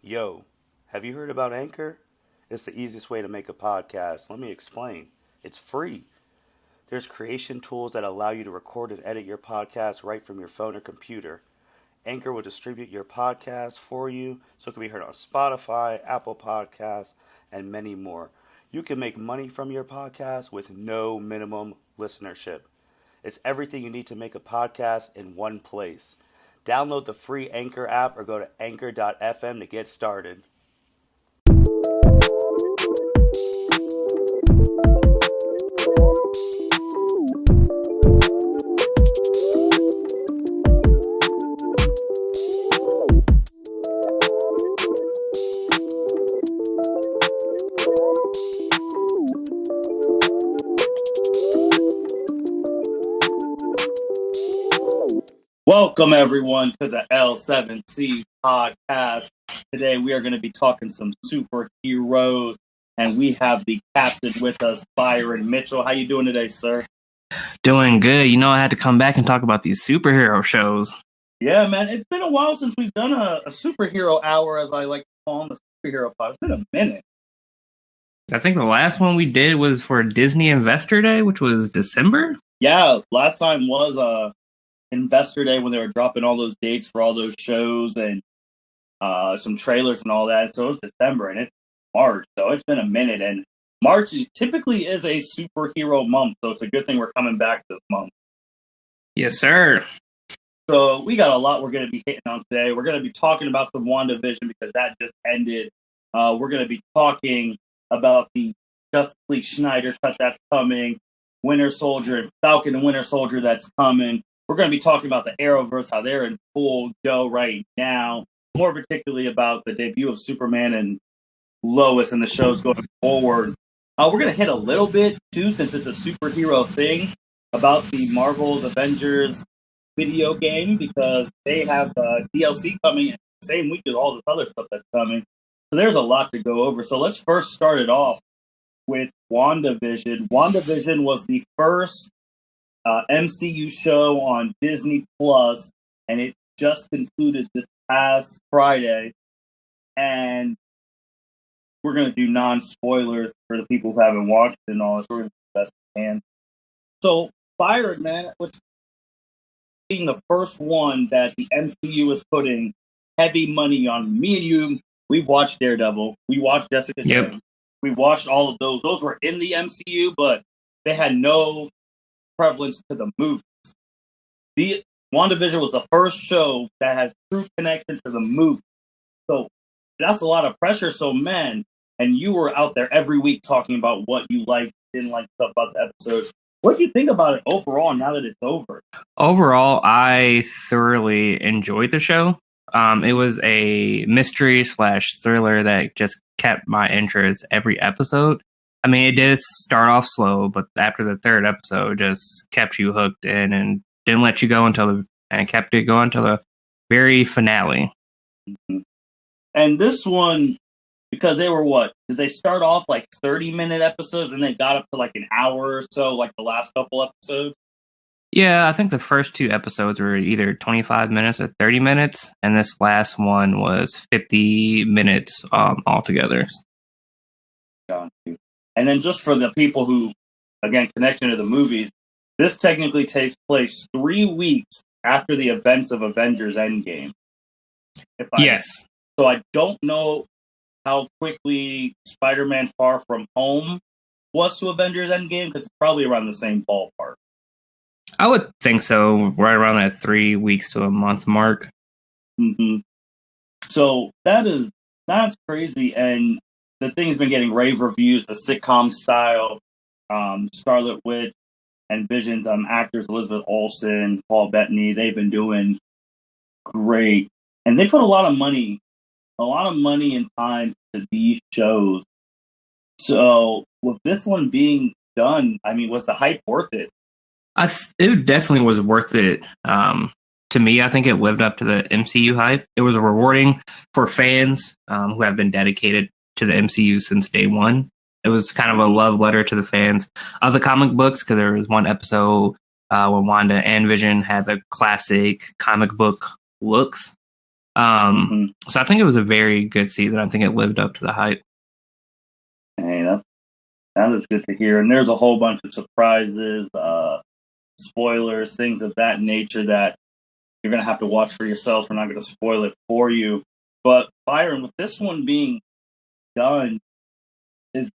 Yo, have you heard about Anchor? It's the easiest way to make a podcast. Let me explain. It's free. There's creation tools that allow you to record and edit your podcast right from your phone or computer. Anchor will distribute your podcast for you so it can be heard on Spotify, Apple Podcasts, and many more. You can make money from your podcast with no minimum listenership. It's everything you need to make a podcast in one place. Download the free Anchor app or go to anchor.fm to get started. Welcome, everyone, to the L7C podcast. Today, we are going to be talking some superheroes, and we have the captain with us, Byron Mitchell. How you doing today, sir? Doing good. You know, I had to come back and talk about these superhero shows. Yeah, man. It's been a while since we've done a superhero hour, as I like to call them, a superhero pod. It's been a minute. I think the last one we did was for Disney Investor Day, which was December. Yeah, last time was Investor Day when they were dropping all those dates for all those shows and some trailers and all that. So it was December and it's March. So it's been a minute. And March typically is a superhero month. So it's a good thing we're coming back this month. Yes, sir. So we got a lot we're going to be hitting on today. We're going to be talking about some WandaVision because that just ended. We're going to be talking about the Justice League Snyder cut that's coming, Winter Soldier and Falcon and Winter Soldier that's coming. We're going to be talking about the Arrowverse, how they're in full go right now. More particularly about the debut of Superman and Lois and the shows going forward. We're going to hit a little bit, too, since it's a superhero thing, about the Marvels Avengers video game, because they have DLC coming in the same week as all this other stuff that's coming. So there's a lot to go over. So let's first start it off with WandaVision. WandaVision was the first MCU show on Disney Plus, and it just concluded this past Friday. And we're going to do non-spoilers for the people who haven't watched it and all this. We're going to do the best we can. So, Byron, man, being the first one that the MCU is putting heavy money on. Me and you, we've watched Daredevil. We watched Jessica Jones. We watched all of those. Those were in the MCU, but they had no prevalence to the movies. The WandaVision was the first show that has true connection to the movie. So that's a lot of pressure. So, man, and you were out there every week talking about what you liked, didn't like, stuff about the episode. What do you think about it overall now that it's over? Overall, I thoroughly enjoyed the show. It was a mystery / thriller that just kept my interest every episode. I mean, it did start off slow, but after the third episode, just kept you hooked in and didn't let you go and kept it going until the very finale. Mm-hmm. And this one, because they were did they start off like 30-minute episodes and they got up to like an hour or so, like the last couple episodes? Yeah, I think the first two episodes were either 25 minutes or 30 minutes, and this last one was 50 minutes altogether. And then just for the people who, again, connection to the movies, this technically takes place 3 weeks after the events of Avengers Endgame. Yes. So I don't know how quickly Spider-Man Far From Home was to Avengers Endgame, because it's probably around the same ballpark. I would think so, right around that 3 weeks to a month mark. Mm-hmm. So that's crazy, and the thing's been getting rave reviews, the sitcom style. Scarlet Witch and Vision's actors, Elizabeth Olsen, Paul Bettany, they've been doing great. And they put a lot of money and time to these shows. So with this one being done, I mean, was the hype worth it? It definitely was worth it. To me, I think it lived up to the MCU hype. It was rewarding for fans who have been dedicated to the MCU since day one. It was kind of a love letter to the fans of the comic books, because there was one episode when Wanda and Vision had the classic comic book looks. So I think it was a very good season. I think it lived up to the hype. Hey, that is good to hear. And there's a whole bunch of surprises, spoilers, things of that nature that you're going to have to watch for yourself. We're not going to spoil it for you. But Byron, with this one being done,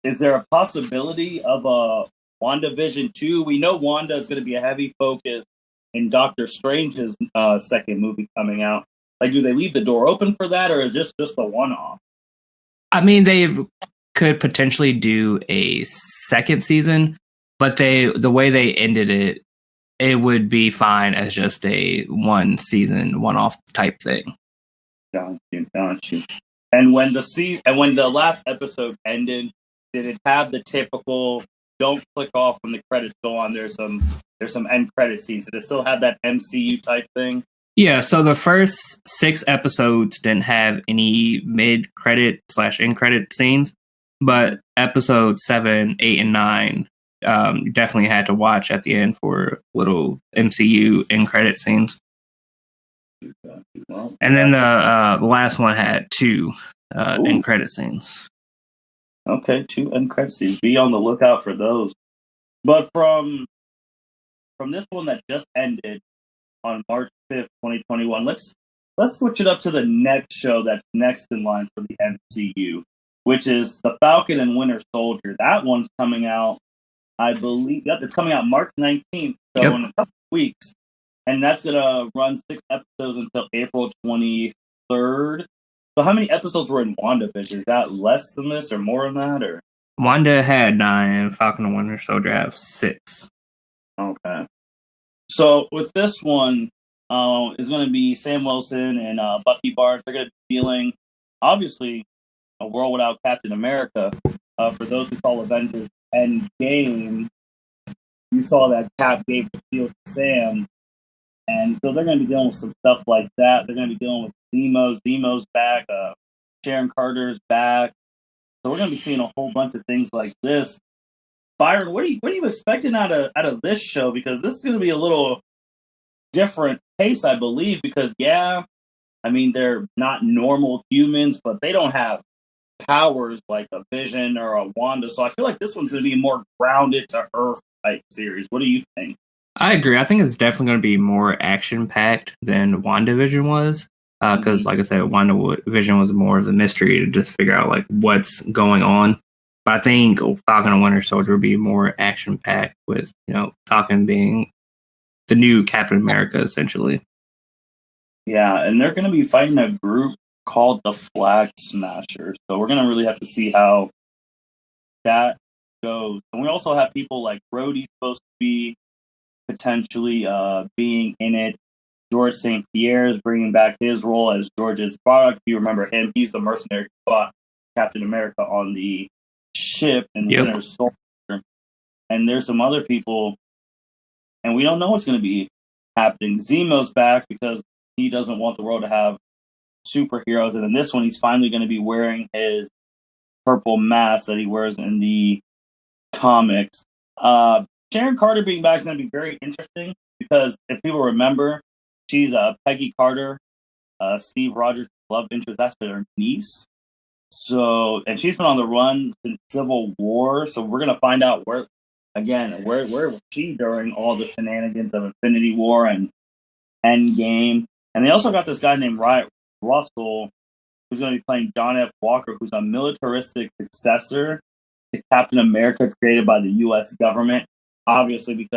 is there a possibility of a WandaVision 2? We know Wanda is going to be a heavy focus in Doctor Strange's second movie coming out. Like, do they leave the door open for that, or is this just a one-off? I mean, they could potentially do a second season, but the way they ended it, it would be fine as just a one season, one-off type thing. Got you. And when the last episode ended, did it have the typical "don't click off when the credits go on"? There's some end credit scenes. Did it still have that MCU type thing? Yeah. So the first 6 episodes didn't have any mid-credit / end credit scenes, but episodes 7, 8, and 9 definitely had to watch at the end for little MCU end credit scenes. Well, and then the last one had 2 end credit scenes. Okay, 2 end credit scenes. Be on the lookout for those. But from this one that just ended on March 5th, 2021, let's switch it up to the next show that's next in line for the MCU, which is the Falcon and Winter Solider. That one's coming out, I believe. Yep, it's coming out March 19th, so in a couple of weeks. And that's going to run 6 episodes until April 23rd. So how many episodes were in WandaVision? Is that less than this or more than that? Or Wanda had 9, Falcon and Winter Solider have 6. Okay. So with this one, it's going to be Sam Wilson and Bucky Barnes. They're going to be dealing, obviously, a world without Captain America. For those who call Avengers Endgame, you saw that Cap gave the shield to Sam. And so they're going to be dealing with some stuff like that. They're going to be dealing with Zemo. Zemo's back. Sharon Carter's back. So we're going to be seeing a whole bunch of things like this. Byron, what are you expecting out of this show? Because this is going to be a little different pace, I believe. Because I mean, they're not normal humans, but they don't have powers like a Vision or a Wanda. So I feel like this one's going to be a more grounded to earth type series. What do you think? I agree. I think it's definitely going to be more action-packed than WandaVision was. Because, like I said, WandaVision was more of the mystery to just figure out, like, what's going on. But I think Falcon and Winter Soldier will be more action-packed with, Falcon being the new Captain America, essentially. Yeah, and they're going to be fighting a group called the Flag Smashers. So we're going to really have to see how that goes. And we also have people like Rhodey's supposed to be potentially being in it. George St. Pierre is bringing back his role as George's product. If you remember him, he's the mercenary who fought Captain America on the ship in Winter Soldier. And there's some other people, and we don't know what's going to be happening. Zemo's back because he doesn't want the world to have superheroes. And in this one, he's finally going to be wearing his purple mask that he wears in the comics. Sharon Carter being back is going to be very interesting because if people remember, she's Peggy Carter, Steve Rogers' love interest. That's their niece. So, and she's been on the run since Civil War. So we're going to find out where was she during all the shenanigans of Infinity War and Endgame. And they also got this guy named Riot Russell, who's going to be playing John F. Walker, who's a militaristic successor to Captain America created by the U.S. government. Obviously,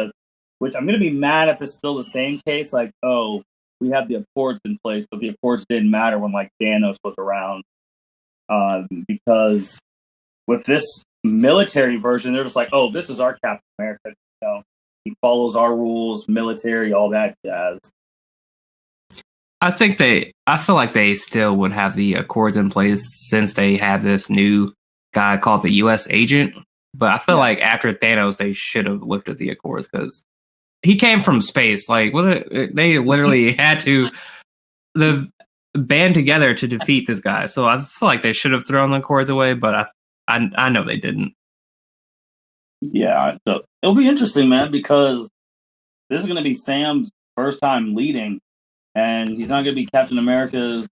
which I'm going to be mad if it's still the same case. Like, we have the Accords in place, but the Accords didn't matter when like Thanos was around. Because with this military version, they're just like, this is our Captain America. He follows our rules, military, all that jazz. I feel like they still would have the Accords in place since they have this new guy called the U.S. agent. But I feel like after Thanos, they should have looked at the Accords because he came from space. Like, they literally had to band together to defeat this guy. So I feel like they should have thrown the Accords away, but I know they didn't. Yeah, so it'll be interesting, man, because this is going to be Sam's first time leading, and he's not going to be Captain America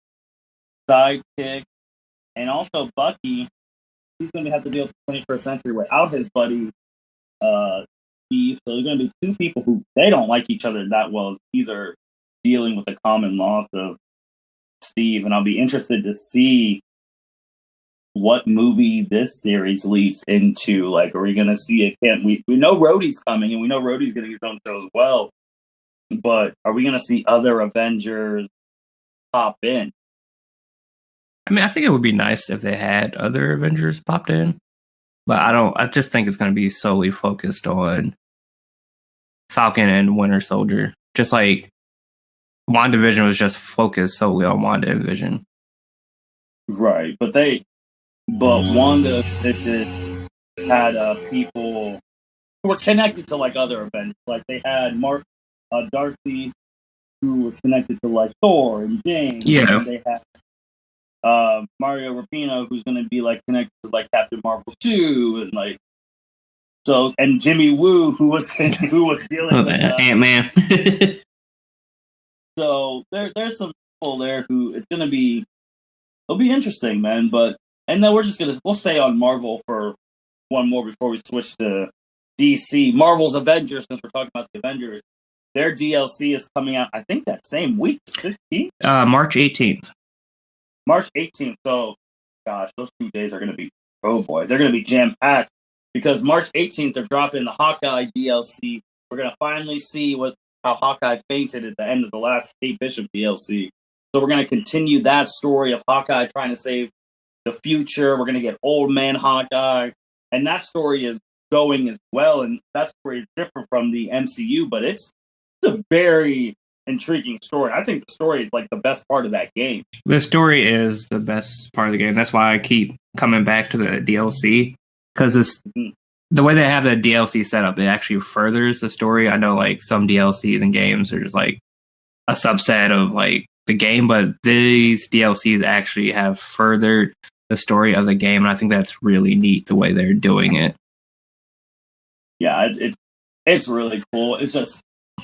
sidekick, and also Bucky. He's going to have to deal with the 21st century without his buddy Steve. So there's going to be two people who they don't like each other that well, either dealing with the common loss of Steve. And I'll be interested to see what movie this series leads into. Like, are we going to see it? We know Rhodey's coming, and we know Rhodey's getting his own show as well. But are we going to see other Avengers pop in? I mean, I think it would be nice if they had other Avengers popped in, but I just think it's going to be solely focused on Falcon and Winter Soldier. Just like WandaVision was just focused solely on WandaVision. Right, but Wanda had people who were connected to like other Avengers. Like they had Darcy, who was connected to like Thor and James. Yeah. And they had Mario Rapino, who's going to be like connected to like Captain Marvel 2, and like and Jimmy Woo, who was dealing with Ant-Man. So there's some people there who it'll be interesting, man. And then we'll stay on Marvel for one more before we switch to DC. Marvel's Avengers, since we're talking about the Avengers, their DLC is coming out, I think, that same week, the 16th? March 18th. March 18th. So, gosh, those 2 days are going to be, oh boy, they're going to be jam-packed. Because March 18th, they're dropping the Hawkeye DLC. We're going to finally see how Hawkeye fainted at the end of the last Kate Bishop DLC. So we're going to continue that story of Hawkeye trying to save the future. We're going to get Old Man Hawkeye. And that story is going as well. And that story is different from the MCU, but it's a very intriguing story. I think the story is like the best part of that game. The story is the best part of the game. That's why I keep coming back to the DLC. Because the way they have the DLC set up, it actually furthers the story. I know like some DLCs and games are just like a subset of like the game, but these DLCs actually have furthered the story of the game, and I think that's really neat the way they're doing it. Yeah, it's really cool. It's just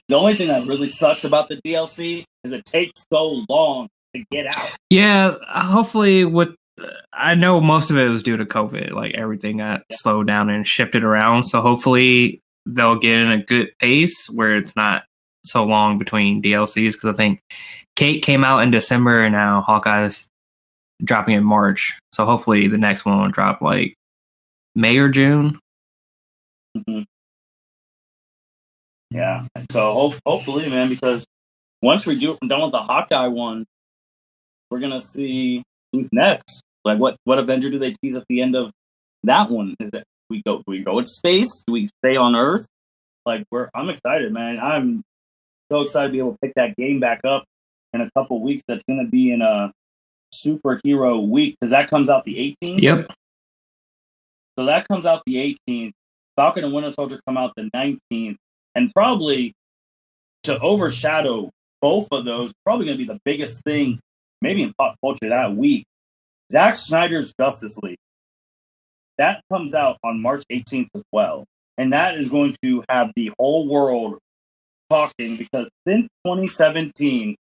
the only thing that really sucks about the DLC is it takes so long to get out. Yeah, hopefully I know most of it was due to COVID. Like everything got slowed down and shifted around. So hopefully they'll get in a good pace where it's not so long between DLCs. Because I think Kate came out in December and now Hawkeye's dropping in March. So hopefully the next one will drop like May or June. Mm-hmm. Yeah. So hopefully, man, because once we're done with the Hawkeye one, we're gonna see who's next. Like what Avenger do they tease at the end of that one? Is that do we go in space? Do we stay on Earth? Like I'm excited, man. I'm so excited to be able to pick that game back up in a couple weeks. That's gonna be in a superhero week because that comes out the 18th. Yep. So that comes out the 18th. Falcon and Winter Soldier come out the 19th, and probably to overshadow both of those, probably going to be the biggest thing, maybe in pop culture that week. Zack Snyder's Justice League. That comes out on March 18th as well. And that is going to have the whole world talking because since 2017,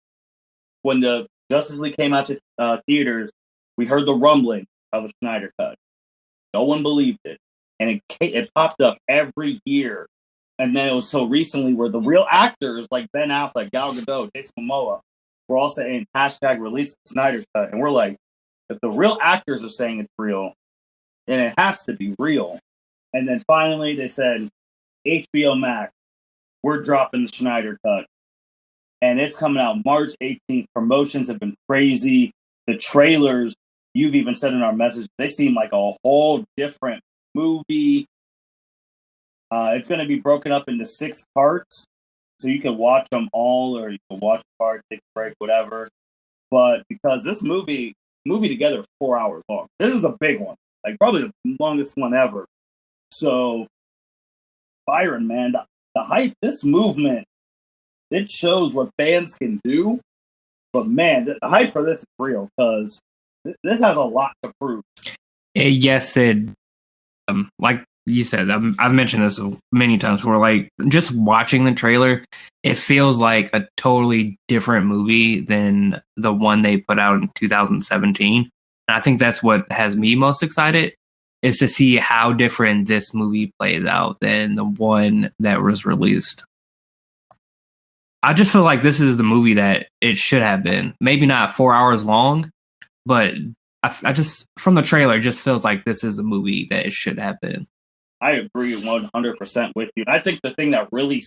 when the Justice League came out to theaters, we heard the rumbling of a Snyder Cut. No one believed it. And it popped up every year. And then it was so recently where the real actors like Ben Affleck, Gal Gadot, Jason Momoa were all saying #release the Snyder Cut. And we're like, if the real actors are saying it's real, then it has to be real. And then finally they said, HBO Max, we're dropping the Snyder Cut. And it's coming out March 18th. Promotions have been crazy. The trailers, you've even said in our message, they seem like a whole different movie. It's going to be broken up into 6 parts. So you can watch them all, or you can watch a part, take a break, whatever. But because this movie together is 4 hours long. This is a big one. Like probably the longest one ever. So Byron, man, the hype, this movement, it shows what fans can do. But man, the hype for this is real because this has a lot to prove. Yes, it like you said, I've mentioned this many times, where like just watching the trailer, it feels like a totally different movie than the one they put out in 2017. And I think that's what has me most excited, is to see how different this movie plays out than the one that was released. I just feel like this is the movie that it should have been. Maybe not 4 hours long, but I just, from the trailer, it just feels like this is the movie that it should have been. I agree 100% with you. And I think the thing that really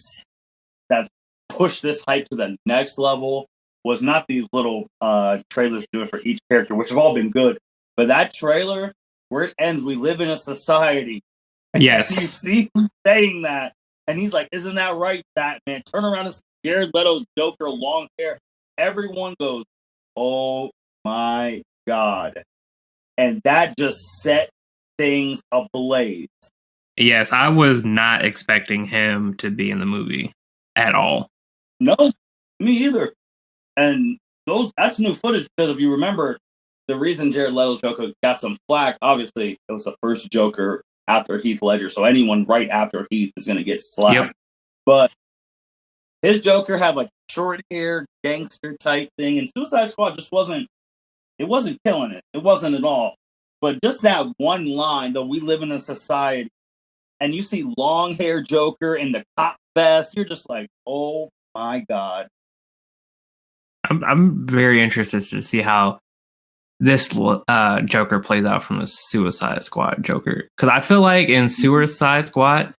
that pushed this hype to the next level was not these little trailers doing for each character, which have all been good, but that trailer where it ends, we live in a society. Yes. And you see him saying that, and he's like, "Isn't that right, Batman?" Turn around and see Jared Leto, Joker, long hair. Everyone goes, "Oh my God!" And that just set things ablaze. Yes, I was not expecting him to be in the movie at all. No, me either. And that's new footage, because if you remember, the reason Jared Leto's Joker got some flack, obviously, it was the first Joker after Heath Ledger, so anyone right after Heath is going to get slack. Yep. But his Joker had like short hair, gangster type thing, and Suicide Squad just wasn't killing it. It wasn't at all. But just that one line, though, we live in a society, and you see long hair Joker in the cop vest, you're just like, oh my God. I'm very interested to see how this Joker plays out from the Suicide Squad Joker. Because I feel like in Suicide Squad,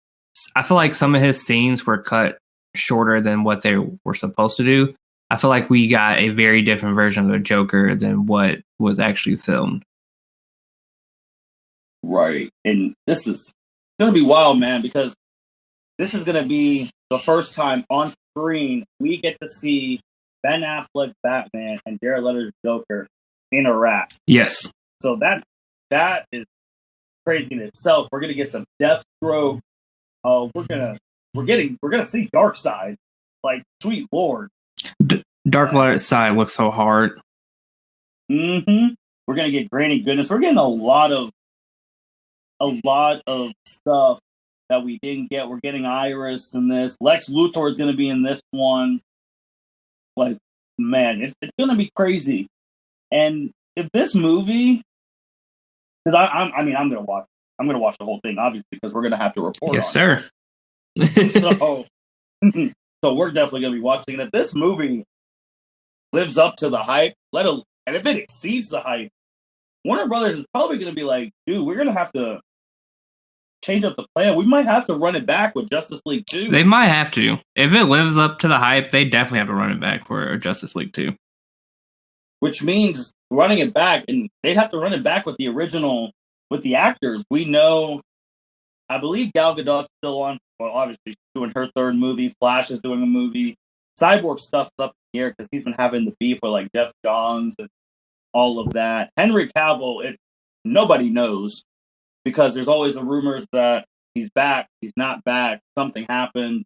I feel like some of his scenes were cut shorter than what they were supposed to do. I feel like we got a very different version of the Joker than what was actually filmed. Right. And this is going to be wild, man, because this is going to be the first time on screen we get to see Ben Affleck's Batman and Jared Leto's Joker interact. Yes. So that is crazy in itself. We're going to get some Deathstroke. We're gonna see Darkseid. Like, sweet Lord. Darkseid looks so hard. Mm-hmm. We're gonna get Granny Goodness. We're getting a lot of stuff that we didn't get. We're getting Iris in this. Lex Luthor is gonna be in this one. Like, man, it's gonna be crazy. And if this movie, because I'm gonna watch the whole thing, obviously, because we're gonna have to report. Yes, sir. So we're definitely gonna be watching it. If this movie lives up to the hype, and if it exceeds the hype, Warner Brothers is probably gonna be like, dude, we're gonna have to change up the plan. We might have to run it back with Justice League 2. They might have to. If it lives up to the hype, they definitely have to run it back for Justice League 2. Which means running it back, and they'd have to run it back with the original, with the actors. We know, I believe Gal Gadot's still on. Well, obviously, she's doing her third movie. Flash is doing a movie. Cyborg stuff's up in the air because he's been having the beef with like Jeff Johns and all of that. Henry Cavill, nobody knows, because there's always the rumors that he's back, he's not back, something happened.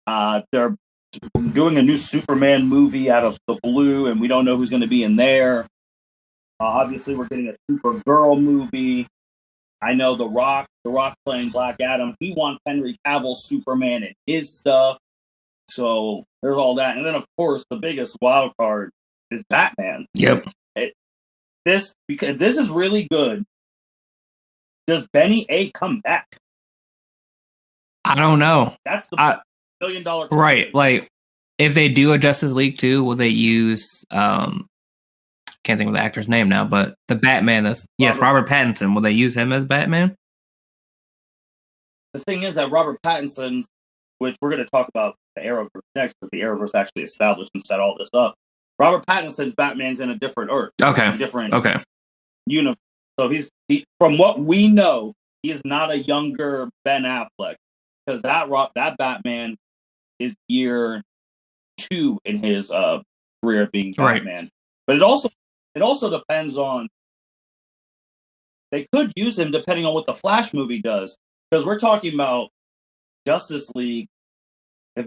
They're doing a new Superman movie out of the blue, and we don't know who's going to be in there. Obviously, we're getting a Supergirl movie. I know The Rock playing Black Adam. He wants Henry Cavill Superman and his stuff. So there's all that. And then, of course, the biggest wild card is Batman. Yep. Because this is really good. Does Benny A come back? I don't know. That's the $1 million question. Right. Like, if they do a Justice League 2, will they use can't think of the actor's name now, but the Batman Robert Pattinson. Will they use him as Batman? The thing is that Robert Pattinson, which we're going to talk about the Arrowverse next, because the Arrowverse actually established and set all this up. Robert Pattinson's Batman's in a different Earth. Okay. Different universe. So he's from what we know, he is not a younger Ben Affleck, because that Batman is year 2 in his career being Batman. Right. But it also depends on, they could use him depending on what the Flash movie does, because we're talking about Justice League. If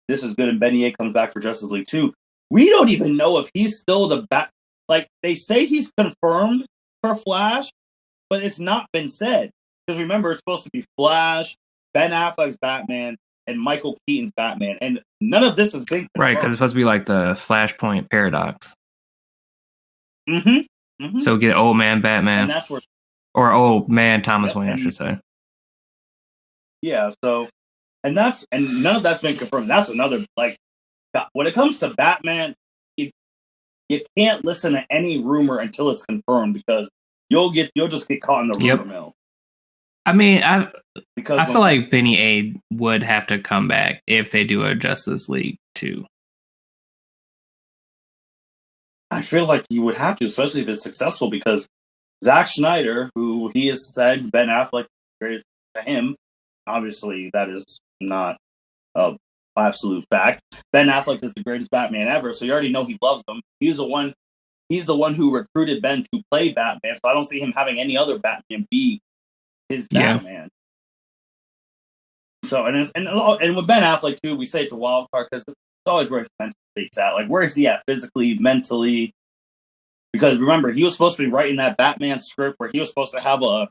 this is good and Benny A comes back for Justice League 2, we don't even know if he's still the bat. Like, they say he's confirmed for Flash, but it's not been said. because remember, it's supposed to be Flash, Ben Affleck's Batman, and Michael Keaton's Batman, and none of this has been confirmed. Right, because it's supposed to be like the Flashpoint paradox. Mm-hmm. Mm-hmm. So get Old Man Batman, and that's where, or Old Man Thomas Wayne, I should say. Yeah. So, and none of that's been confirmed. That's another when it comes to Batman, you can't listen to any rumor until it's confirmed because you'll just get caught in the rumor mill. I mean, I feel like Benny A would have to come back if they do a Justice League 2. I feel like you would have to, especially if it's successful, because Zack Snyder, who he has said Ben Affleck is greatest to him, obviously that is not an absolute fact. Ben Affleck is the greatest Batman ever, so you already know he loves him. He's the one who recruited Ben to play Batman, so I don't see him having any other Batman be his Batman. So and with Ben Affleck too, we say it's a wild card because it's always where his mental state's at. Like, where is he at physically, mentally? Because remember, he was supposed to be writing that Batman script where he was supposed to have a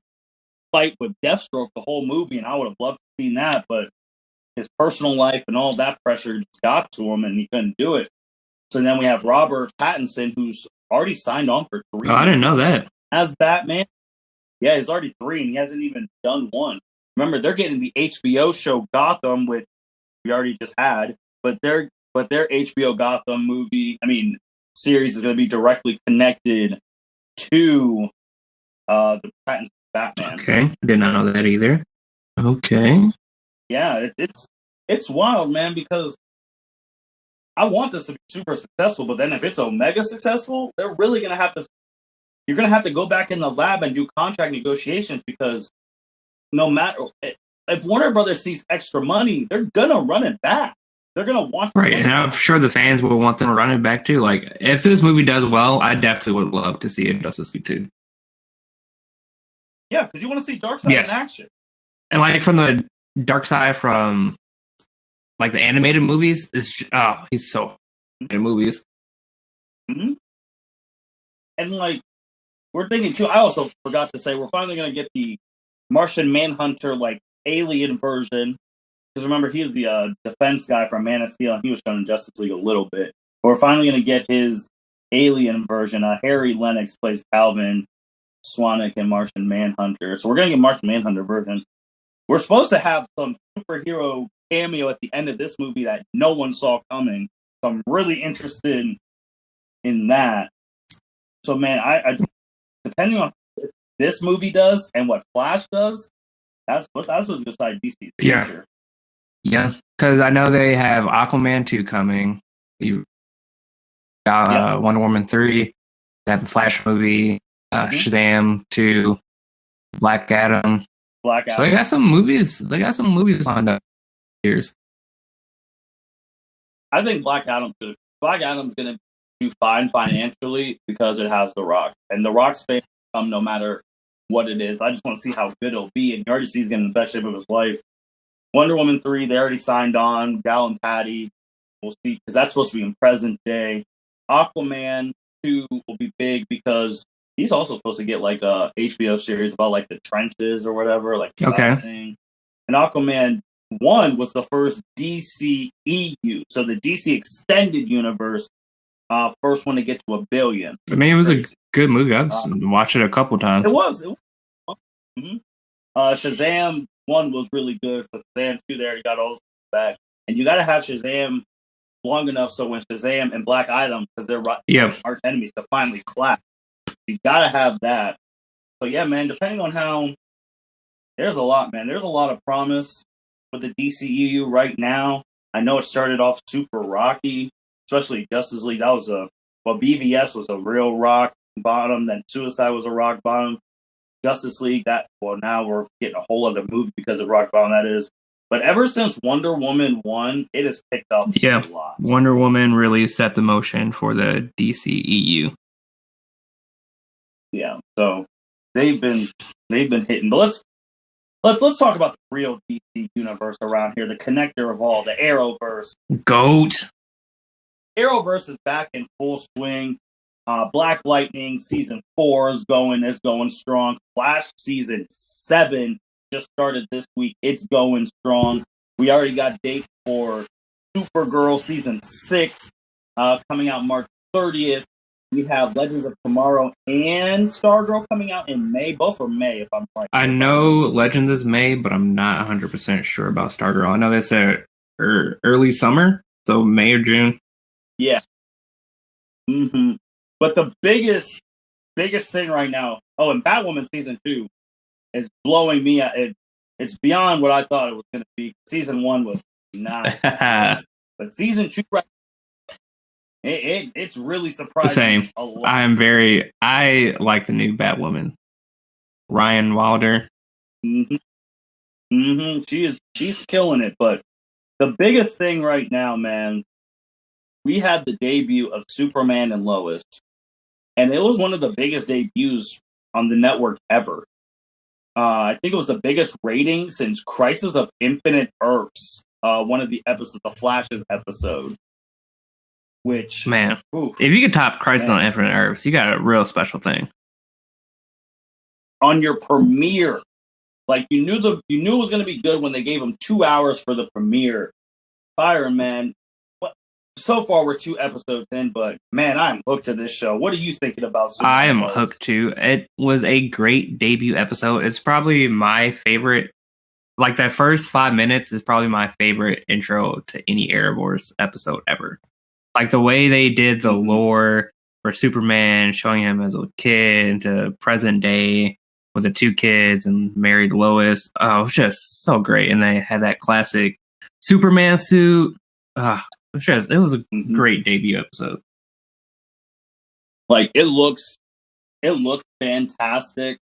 fight with Deathstroke the whole movie, and I would have loved to see that, but his personal life and all that pressure just got to him, and he couldn't do it. So then we have Robert Pattinson, who's already signed on for 3 Oh, I didn't know that. As Batman. Yeah, he's already 3, and he hasn't even done 1. Remember, they're getting the HBO show Gotham, which we already just had, but their HBO Gotham series is going to be directly connected to the Pattinson Batman. Okay, I did not know that either. Okay. Yeah, it's wild, man, because I want this to be super successful, but then if it's Omega successful, they're really going to have to. You're going to have to go back in the lab and do contract negotiations because no matter if Warner Brothers sees extra money, they're going to run it back. They're going to want right, and I'm sure the fans will want them to run it back too. Like, if this movie does well, I definitely would love to see it Justice League 2. Yeah, because you want to see Darkseid in action. And like from the Darkseid from like the animated movies, he's so in movies. Mm-hmm. And like, we're thinking too, I also forgot to say, we're finally going to get the Martian Manhunter, like, alien version. Because remember, he's the defense guy from Man of Steel, and he was shown in Justice League a little bit. But we're finally going to get his alien version. Harry Lennox plays Calvin Swanwick and Martian Manhunter. So we're going to get Martian Manhunter version. We're supposed to have some superhero cameo at the end of this movie that no one saw coming. So I'm really interested in that. So, man, I depending on what this movie does and what Flash does, that's what's beside DC's future. Yeah, because I know they have Aquaman 2 coming. You got Wonder Woman 3. They have the Flash movie, Shazam 2, Black Adam. So they got some movies. They got some movies lined up. Years. I think Black Adam's going to do fine financially because it has The Rock, and The Rock's fame will come no matter what it is. I just want to see how good it'll be, and you already see he's getting the best shape of his life. Wonder Woman 3, they already signed on. Gal and Patty, we'll see, because that's supposed to be in present day. Aquaman 2 will be big because he's also supposed to get like a HBO series about like the trenches or whatever, like thing. And Aquaman 1 was the first DCEU, so the DC Extended Universe, first one to get to $1 billion. I mean, it was a good movie. I've watched it a couple times. It was. Mm-hmm. Shazam 1 was really good. For Shazam 2, there you got all back, and you got to have Shazam long enough so when Shazam and Black Adam, because they're arch enemies, to finally clash. You got to have that. So yeah, man. Depending on how, there's a lot, man. There's a lot of promise with the DCEU right now. I know it started off super rocky, especially Justice League. That was BVS was a real rock bottom. Then Suicide was a rock bottom. Justice League, now we're getting a whole other movie because of rock bottom that is. But ever since Wonder Woman 1, it has picked up a lot. Wonder Woman really set the motion for the DCEU. Yeah, so they've been hitting. But let's talk about the real DC universe around here, the connector of all, the Arrowverse. GOAT. Arrowverse is back in full swing. Black Lightning season 4 is going strong. Flash season 7 just started this week. It's going strong. We already got dates for Supergirl season 6 coming out March 30th. We have Legends of Tomorrow and Stargirl coming out in May. Both are May, if I'm right. I know Legends is May, but I'm not 100% sure about Stargirl. I know they said early summer, so May or June. Yeah. Mm-hmm. But the biggest thing right now, and Batwoman season 2 is blowing me out. It's beyond what I thought it was going to be. Season 1 was nice. But season 2, it's really surprising. The same. A lot. I like the new Batwoman. Ryan Wilder. Mm-hmm. Mm-hmm. She's killing it. But the biggest thing right now, man, we had the debut of Superman and Lois. And it was one of the biggest debuts on the network ever. I think it was the biggest rating since Crisis of Infinite Earths. One of the episodes, the Flash's episode. Which, man, if you could top Crisis on Infinite Earths, you got a real special thing. On your premiere, like you knew it was going to be good when they gave them 2 hours for the premiere. Byron, man, so far we're 2 episodes in, but man, I'm hooked to this show. What are you thinking about Superman? I am hooked too. It was a great debut episode. It's probably my favorite. Like that first 5 minutes is probably my favorite intro to any Arrowverse episode ever. Like the way they did the lore for Superman, showing him as a kid to present day with the 2 kids and married Lois. It was just so great. And they had that classic Superman suit. It was a great debut episode. Like it looks fantastic.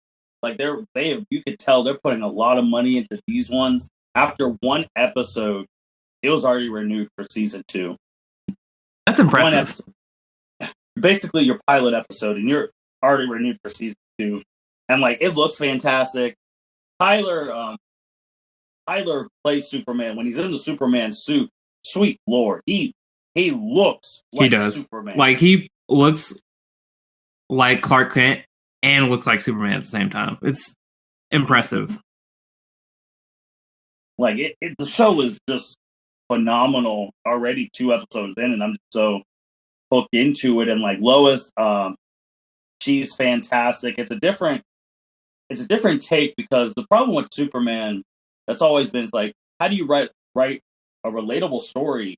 Like you could tell they're putting a lot of money into these ones. After 1 episode, it was already renewed for season 2. That's impressive. Basically, your pilot episode, and you're already renewed for season 2. And like, it looks fantastic. Tyler plays Superman when he's in the Superman suit. Sweet Lord, he looks like Superman. Like he looks like Clark Kent and looks like Superman at the same time. It's impressive. Like the show is just phenomenal. Already 2 episodes in, and I'm just so hooked into it. And like Lois, she's fantastic. It's a different take, because the problem with Superman that's always been is like, how do you write a relatable story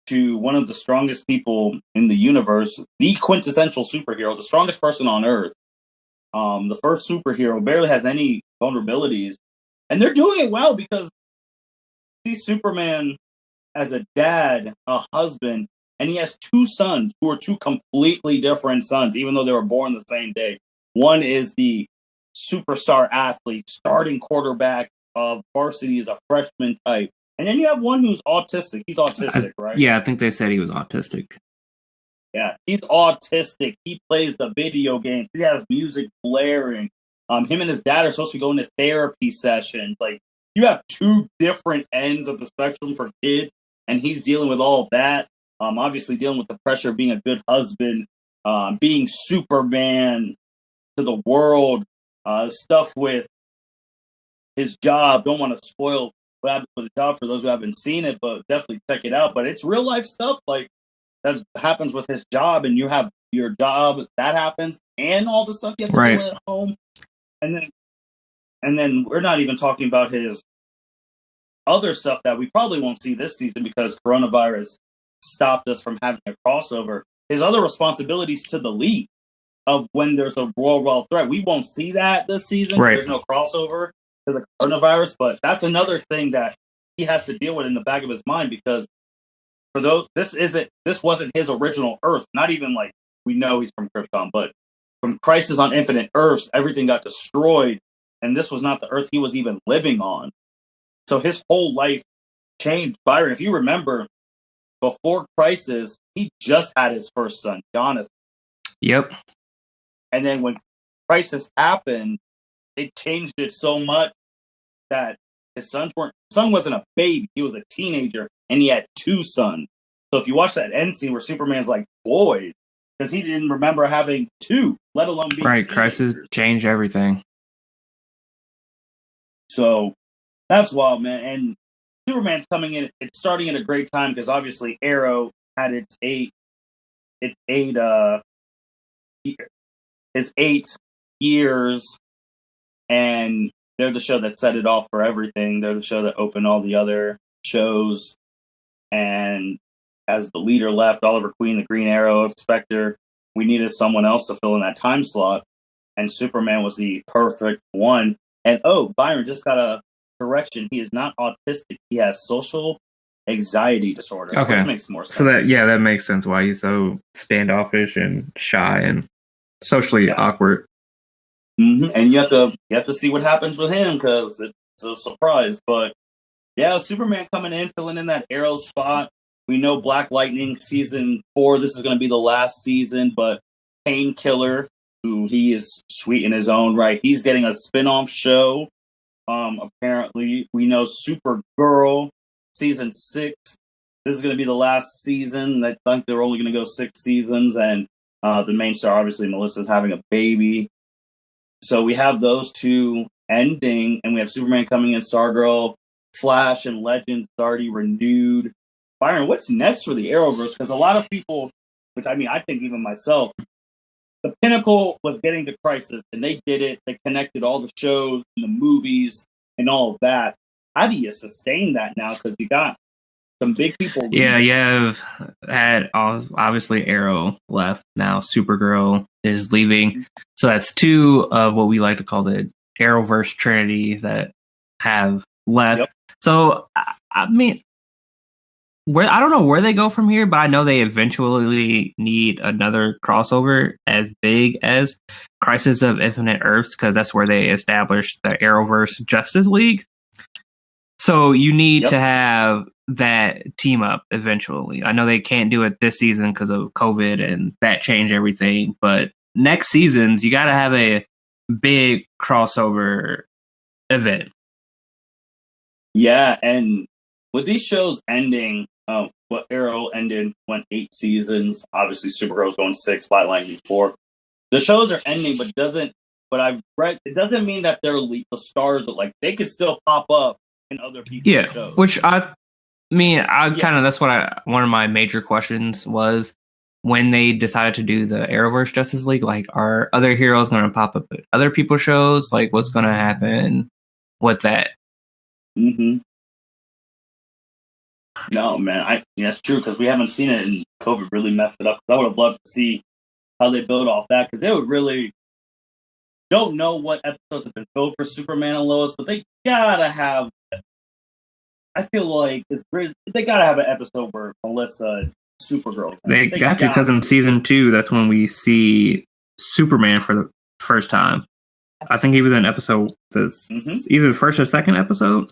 to one of the strongest people in the universe, the quintessential superhero, the strongest person on Earth, the first superhero, barely has any vulnerabilities, and they're doing it well because see Superman as a dad, a husband, and he has 2 sons who are 2 completely different sons, even though they were born the same day. One is the superstar athlete, starting quarterback of varsity, is a freshman type. And then you have one who's autistic. He's autistic, right? Yeah, I think they said he was autistic. Yeah, he's autistic. He plays the video games. He has music blaring. Him and his dad are supposed to be going to therapy sessions. Like, you have 2 different ends of the spectrum for kids, and he's dealing with all of that. Obviously dealing with the pressure of being a good husband, being Superman to the world, stuff with his job. Don't want to spoil what happens with the job for those who haven't seen it, but definitely check it out. But it's real life stuff like that happens with his job, and you have your job that happens, and all the stuff you have to deal with at home, and then we're not even talking about his other stuff that we probably won't see this season because coronavirus stopped us from having a crossover. His other responsibilities to the league of when there's a worldwide threat. We won't see that this season. Right. There's no crossover because of coronavirus, but that's another thing that he has to deal with in the back of his mind, because for those, this wasn't his original Earth. Not even like, we know he's from Krypton, but from Crisis on Infinite Earths, everything got destroyed, and this was not the Earth he was even living on. So his whole life changed. Byron, if you remember, before Crisis, he just had his first son, Jonathan. Yep. And then when Crisis happened, it changed it so much that his son wasn't a baby. He was a teenager, and he had 2 sons. So if you watch that end scene where Superman's like, boys, because he didn't remember having 2, let alone being right. Crisis changed everything. So that's wild, man. And Superman's coming in. It's starting at a great time because obviously Arrow had its 8 years, and they're the show that set it off for everything. They're the show that opened all the other shows. And as the leader left, Oliver Queen, the Green Arrow, Spectre, we needed someone else to fill in that time slot. And Superman was the perfect one. And Byron just got a correction. He is not autistic. He has social anxiety disorder. Okay. Which makes more sense. So that makes sense why he's so standoffish and shy and socially awkward. Mm-hmm. And you have to see what happens with him because it's a surprise. But yeah, Superman coming in, filling in that Arrow spot. We know Black Lightning season 4. This is going to be the last season, but Painkiller, who he is sweet in his own right, he's getting a spin-off show. Apparently, we know Supergirl season 6. This is going to be the last season. I think they're only going to go 6 seasons, and the main star, obviously, Melissa's having a baby. So we have those two ending, and we have Superman coming in, Stargirl, Flash, and Legends already renewed. Byron, what's next for the Arrowverse? Because a lot of people, which I mean, I think even myself, the pinnacle was getting to Crisis, and they did it. They connected all the shows and the movies and all of that. How do you sustain that now? Because you got some big people. Yeah, you have had obviously Arrow left. Now Supergirl is leaving. So that's 2 of what we like to call the Arrowverse Trinity that have left. Yep. So, I mean, I don't know where they go from here, but I know they eventually need another crossover as big as Crisis of Infinite Earths, because that's where they established the Arrowverse Justice League. So you need to have that team up eventually. I know they can't do it this season because of COVID and that changed everything, but next seasons, you got to have a big crossover event. Yeah, and with these shows ending, what Arrow ended went 8 seasons. Obviously, Supergirl's going 6, Black Lightning 4. The shows are ending, but I've read it doesn't mean that they're the stars. Like they could still pop up in other people's shows. Which kind of that's what one of my major questions was when they decided to do the Arrowverse Justice League. Like, are other heroes going to pop up at other people's shows? Like, what's going to happen with that? Mm-hmm. No, man, that's true because we haven't seen it, and COVID really messed it up. I would have loved to see how they build off that because they would really don't know what episodes have been filled for Superman and Lois, but they gotta have. I feel like they gotta have an episode where Melissa, Supergirl. They got to, because in season 2, that's when we see Superman for the first time. I think he was in episode either the first or second episode.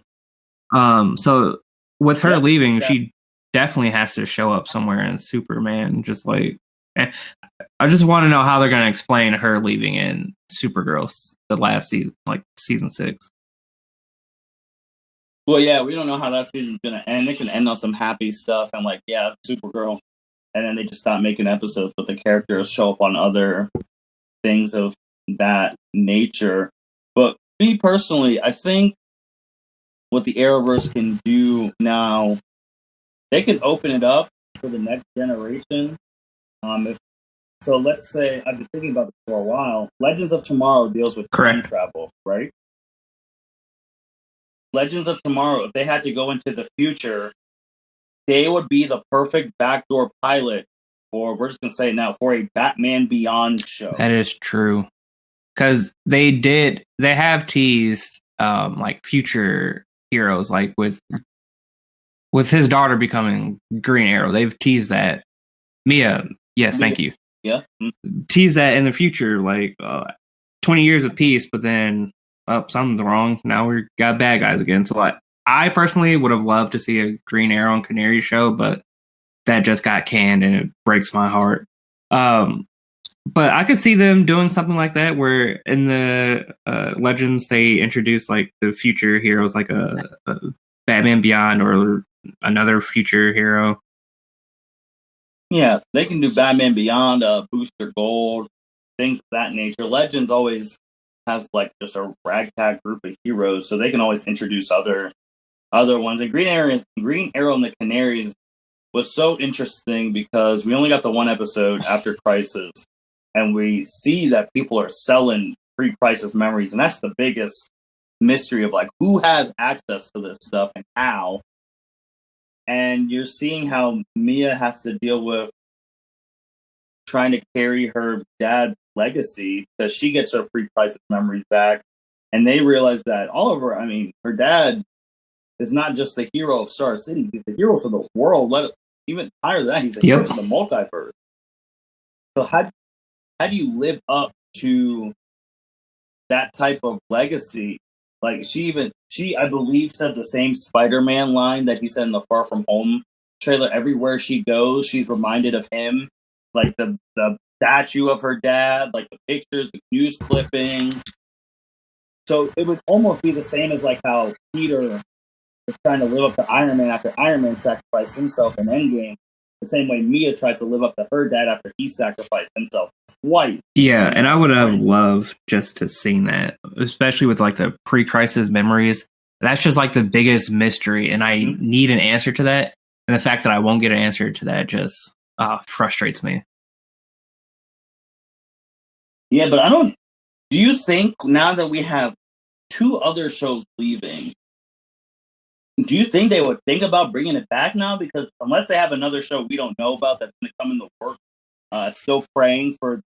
So with her leaving, she definitely has to show up somewhere in Superman. Just like, I just want to know how they're going to explain her leaving in Supergirl the last season, like season 6. Well, yeah, we don't know how that season's going to end. It can end on some happy stuff and Supergirl, and then they just stop making episodes, but the characters show up on other things of that nature. But me personally, I think what the Arrowverse can do now, they can open it up for the next generation. So let's say, I've been thinking about this for a while. Legends of Tomorrow deals with time travel, right? Legends of Tomorrow, if they had to go into the future, they would be the perfect backdoor pilot for, we're just going to say it now, for a Batman Beyond show. That is true. Because they have teased future heroes, like with his daughter becoming Green Arrow. They've teased that. Mia, yes, thank you. Yeah. Tease that in the future, 20 years of peace, but then something's wrong. Now we got bad guys again. So I personally would have loved to see a Green Arrow and Canaries show, but that just got canned and it breaks my heart. But I could see them doing something like that, where in the Legends they introduce the future heroes, like a Batman Beyond or another future hero. Yeah, they can do Batman Beyond, Booster Gold, things of that nature. Legends always has like just a ragtag group of heroes, so they can always introduce other ones. And Green Arrow and the Canaries was so interesting because we only got the one episode after Crisis, and we see that people are selling pre-Crisis memories, and that's the biggest mystery of like who has access to this stuff and how. And you're seeing how Mia has to deal with trying to carry her dad's legacy because she gets her pre-Crisis memories back, and they realize that Oliver, I mean, her dad is not just the hero of Star City; he's the hero for the world. Even higher than that, he's the hero for the multiverse. So how do you live up to that type of legacy? Like she I believe said the same Spider-Man line that he said in the Far From Home trailer. Everywhere she goes, she's reminded of him. Like the statue of her dad, like the pictures, the news clippings. So it would almost be the same as like how Peter is trying to live up to Iron Man after Iron Man sacrificed himself in Endgame. The same way Mia tries to live up to her dad after he sacrificed himself twice. Yeah, and I would have loved just to seen that, especially with like the pre-Crisis memories. That's just like the biggest mystery, and I need an answer to that. And the fact that I won't get an answer to that just frustrates me. Yeah, but do you think now that we have 2 other shows leaving, do you think they would think about bringing it back now? Because unless they have another show we don't know about that's going to come in the work, still praying for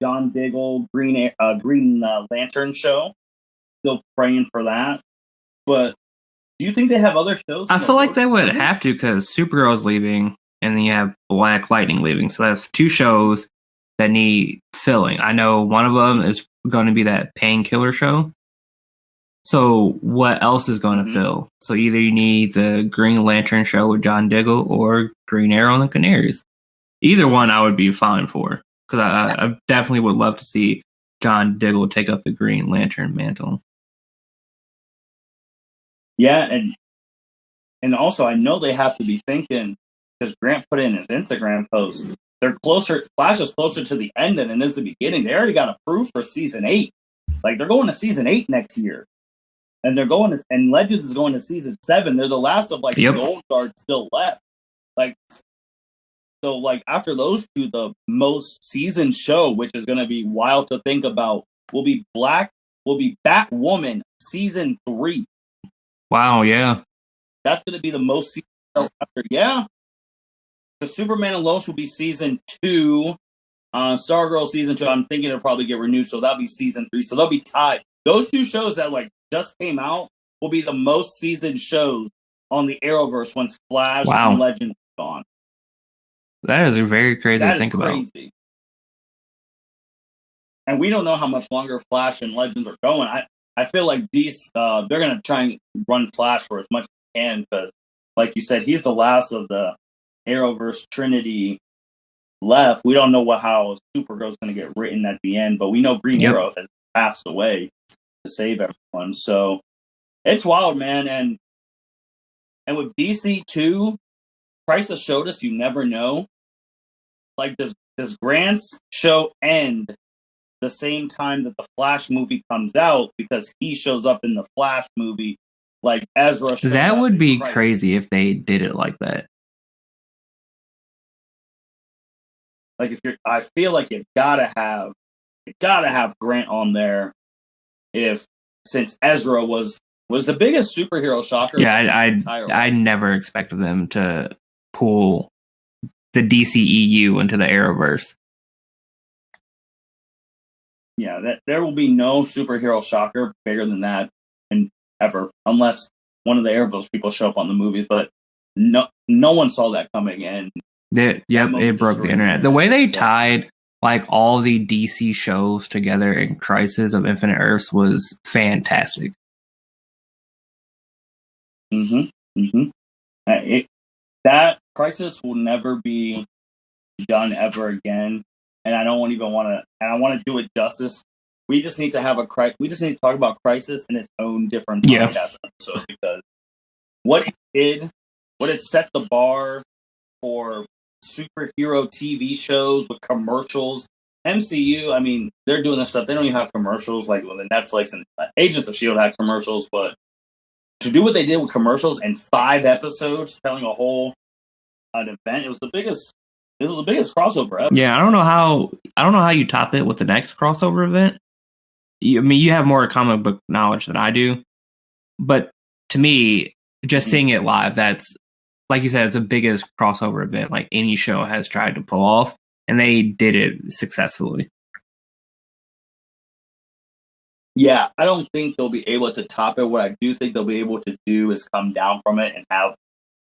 John Diggle Green Lantern show. Still praying for that. But do you think they have other shows? I feel like they would have to because Supergirl's leaving, and then you have Black Lightning leaving. So that's 2 shows that need filling. I know one of them is going to be that Painkiller show. So what else is going to fill? So either you need the Green Lantern show with John Diggle or Green Arrow and the Canaries. Either one I would be fine for, because I definitely would love to see John Diggle take up the Green Lantern mantle. Yeah, and also I know they have to be thinking, because Grant put in his Instagram post, they're closer. Flash is closer to the end than it is the beginning. They already got approved for season 8. Like they're going to season 8 next year. And they're going to, and Legends is going to season 7. They're the last of like the old guard still left. Like, so like after those 2, the most seasoned show, which is going to be wild to think about, will be Batwoman season 3. Wow, yeah, that's going to be the most season show ever. Yeah, the Superman and Lois will be season 2. Stargirl season 2. I'm thinking it'll probably get renewed, so that'll be season 3. So they'll be tied. Those 2 shows that like just came out will be the most seasoned shows on the Arrowverse once Flash and Legends are gone. That is very crazy to think about. And we don't know how much longer Flash and Legends are going. I feel like they're going to try and run Flash for as much as they can because, like you said, he's the last of the Arrowverse Trinity left. We don't know how Supergirl's going to get written at the end, but we know Green Arrow has passed away to save everyone. So it's wild, man. And with DC too, Crisis showed us you never know. Like, does Grant's show end the same time that the Flash movie comes out because he shows up in the Flash movie like Ezra? That would be crazy if they did it like that. Like I feel like you gotta have Grant on there since Ezra was the biggest superhero shocker. Yeah, I never expected them to pull the DCEU into the Arrowverse. Yeah, there will be no superhero shocker bigger than that ever, unless one of the Arrowverse people show up on the movies. But no one saw that coming in. It broke the internet. The way they tied like all the DC shows together in Crisis of Infinite Earths was fantastic. That Crisis will never be done ever again, and I don't even want to. And I want to do it justice. We just need to have we just need to talk about Crisis in its own different podcast episode because what it set the bar for superhero TV shows with commercials MCU, I mean, they're doing this stuff. They don't even have commercials like the Netflix and Agents of S.H.I.E.L.D. had commercials, but to do what they did with commercials and 5 episodes telling a whole an event, it was the biggest crossover ever. Yeah, I don't know how you top it with the next crossover event. I mean, you have more comic book knowledge than I do, but to me, just seeing it live, that's, like you said, it's the biggest crossover event like any show has tried to pull off, and they did it successfully. Yeah, I don't think they'll be able to top it. What I do think they'll be able to do is come down from it and have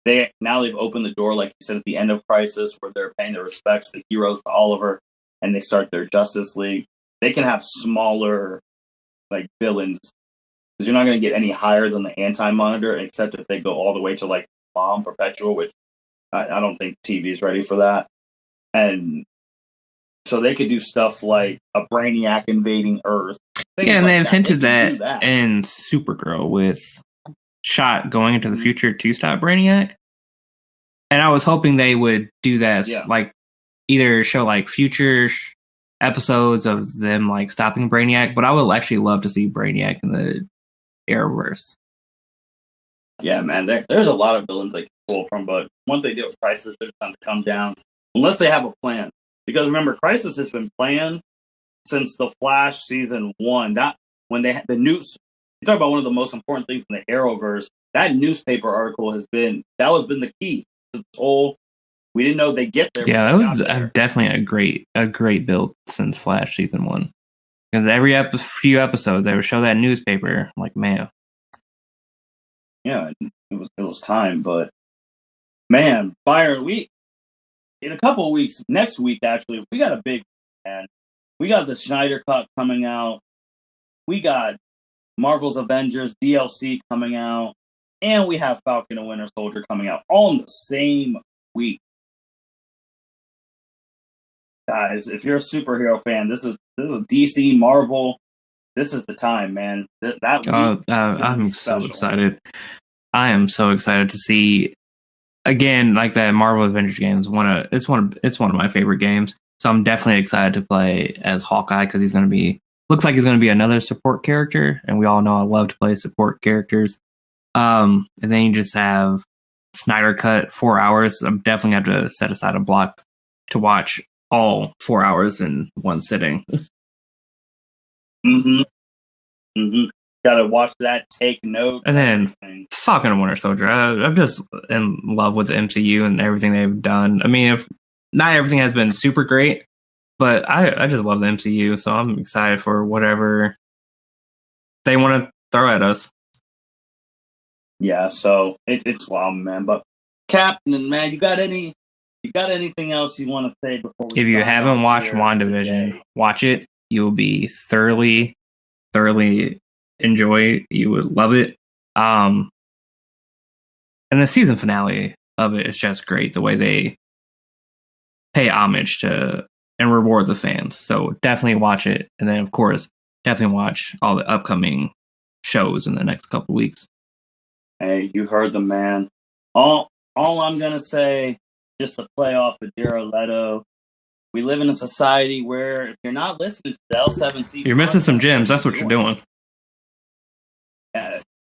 they've opened the door, like you said, at the end of Crisis, where they're paying their respects to heroes, to Oliver, and they start their Justice League. They can have smaller like villains, because you're not going to get any higher than the Anti-Monitor, except if they go all the way to like Bomb Perpetual, which I don't think TV is ready for that. And so they could do stuff like a Brainiac invading Earth. Yeah, and they've hinted that in Supergirl with Shot going into the future to stop Brainiac. And I was hoping they would do that, like either show like future episodes of them like stopping Brainiac, but I would actually love to see Brainiac in the Arrowverse. Yeah, man, there's a lot of villains they can pull from, but once they do a Crisis, they're going to come down unless they have a plan. Because remember, Crisis has been planned since the Flash season 1. That when they had the news, you talk about one of the most important things in the Arrowverse. That newspaper article has been the key to this whole. We didn't know they get there. Yeah, that was definitely a great build since Flash season 1. Because every few episodes they would show that newspaper. I'm like, man. Yeah, it was time, but man, Byron, in a couple of weeks, next week actually, we got a big man. We got the Snyder Cut coming out. We got Marvel's Avengers DLC coming out, and we have Falcon and Winter Solider coming out all in the same week. Guys, if you're a superhero fan, this is DC, Marvel. This is the time, man. I'm so excited. I am so excited to see again, like that Marvel Avengers game is it's one of my favorite games. So I'm definitely excited to play as Hawkeye because looks like he's going to be another support character, and we all know I love to play support characters. And then you just have Snyder Cut 4 hours. I'm definitely going to have to set aside a block to watch all 4 hours in one sitting. Gotta watch that, take notes. And then Falcon and Winter Solider. I'm just in love with the MCU and everything they've done. I mean, if not everything has been super great, but I just love the MCU, so I'm excited for whatever they want to throw at us. Yeah, so it's wild, man. But Captain, man, you got anything else you want to say before we? If you haven't watched WandaVision, watch it. You will be thoroughly enjoy it. You would love it. And the season finale of it is just great. The way they pay homage to and reward the fans. So definitely watch it. And then, of course, definitely watch all the upcoming shows in the next couple weeks. Hey, you heard the man. All I'm going to say, just to play off of Jared Leto, we live in a society where if you're not listening to the L7C... You're missing some gems. That's what you're doing.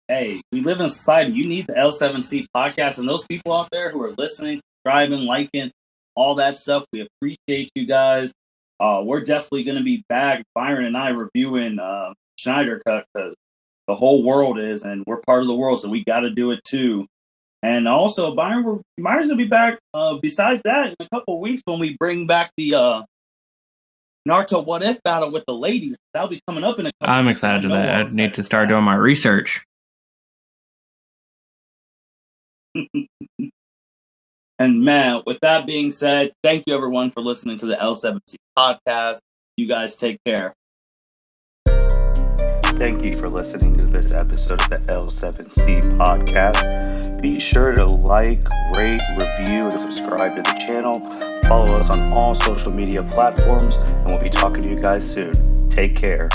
Hey, we live in a society. You need the L7C podcast, and those people out there who are listening, subscribing, liking, all that stuff, we appreciate you guys. We're definitely going to be back, Byron and I, reviewing Snyder Cut, because the whole world is, and we're part of the world, so we got to do it too. And also, Byron's going to be back, besides that, in a couple of weeks when we bring back the Naruto What If battle with the ladies. That'll be coming up in a couple I'm excited to that. I need to start doing my research. And man, with that being said, thank you everyone for listening to the L7C podcast. You guys take care. Thank you for listening to this episode of the L7C podcast. Be sure to like, rate, review, and subscribe to the channel. Follow us on all social media platforms, and we'll be talking to you guys soon. Take care.